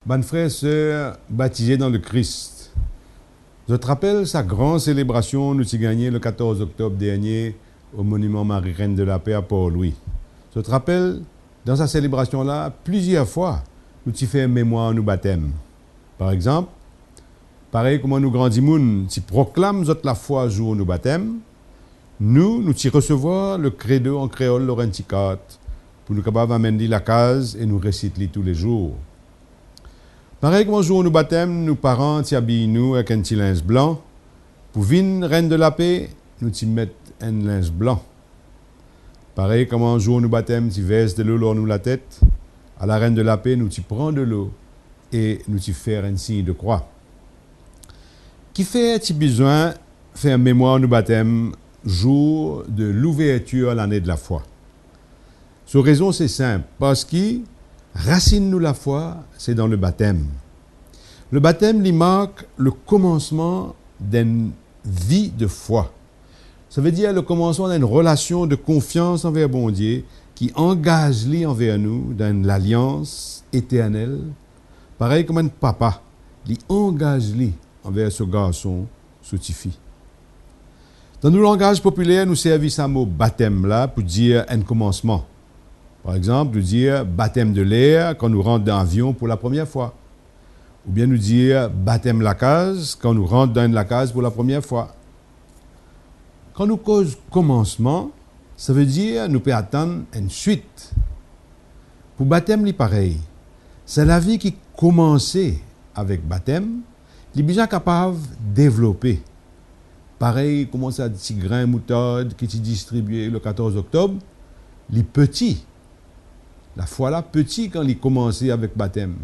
Bonne frère et sœurs baptisés dans le Christ. Je te rappelle sa grande célébration, nous avons gagné le 14 octobre dernier au monument Marie-Reine de la Paix à Port-Louis. Je te rappelle, dans sa célébration-là, plusieurs fois, nous avons fait mémoire nous baptême. Par exemple, pareil comme nous grandissons, nous proclamons la foi jour nous baptême, nous recevoir le credo en créole laurenticat pour nous capables d'amener la case et nous réciter tous les jours. Pareil comme jour nous baptême, nos parents habillent nous avec un petit linge blanc. Pour venir reine de la paix, nous mettons un linge blanc. Pareil comme un jour nous baptême, tu verses de l'eau dans nous la tête. À la reine de la paix, nous prenons de l'eau et nous faire un signe de croix. Qui fait tu besoin faire mémoire nous baptême jour de l'ouverture à l'année de la foi. Sa raison c'est simple, parce que racine nous la foi, c'est dans le baptême. Le baptême, il marque le commencement d'une vie de foi. Ça veut dire le commencement d'une relation de confiance envers bon Dieu qui engage lui envers nous dans l'alliance éternelle. Pareil comme un papa, il engage lui envers ce garçon, ce petite fille. Dans nos langages populaires, nous servons ce mot baptême là pour dire un commencement. Par exemple, nous dire baptême de l'air quand nous rentrons dans l'avion pour la première fois. Ou bien nous dire baptême la case quand nous rentrons dans la case pour la première fois. Quand nous causons commencement, ça veut dire nous pouvons attendre une suite. Pour baptême, c'est pareil. C'est la vie qui commençait avec baptême, il est bien capable de développer. Pareil, comment ça, petit grain moutarde qui est distribué le 14 octobre, les petits. La foi là, petit quand il commençait avec baptême,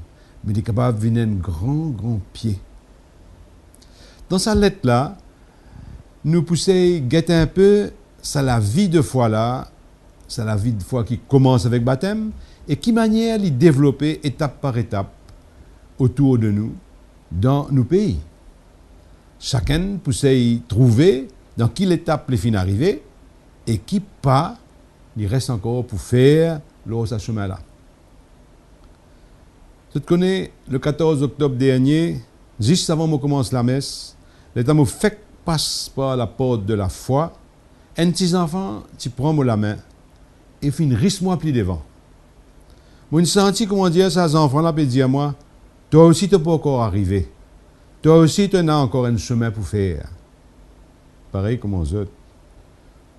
mais il est capable de venir un grand pied. Dans sa lettre là, nous poussons guetter un peu, c'est la vie de foi là, c'est la vie de foi qui commence avec baptême, et qui manière de développer étape par étape autour de nous, dans nos pays. Chacun pousse trouver dans quelle étape les fins arriver, et qui pas, il reste encore pour faire ce chemin-là. Tu te connais, le 14 octobre dernier, juste avant que je commence la messe, l'État m'a fait passer par la porte de la foi. Un petit enfant, tu prends la main et fin risse-moi plus devant. Moi, je senti comment dire ça aux enfants-là, puis dire à moi, toi aussi, tu n'es pas encore arrivé. Toi aussi, tu as encore un chemin pour faire. Pareil comme aux autres.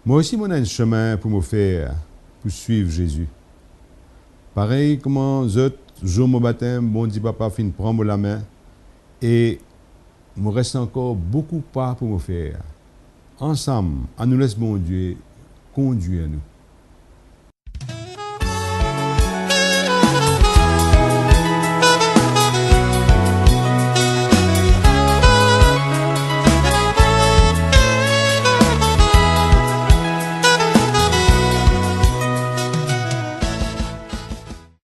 Moi aussi, j'ai un chemin pour me faire, pour suivre Jésus. Pareil comme aux autres, jour mon baptême, bon Dieu papa fin prendre la main et il me reste encore beaucoup pas pour me faire. Ensemble, à nous laisse bon Dieu conduire nous.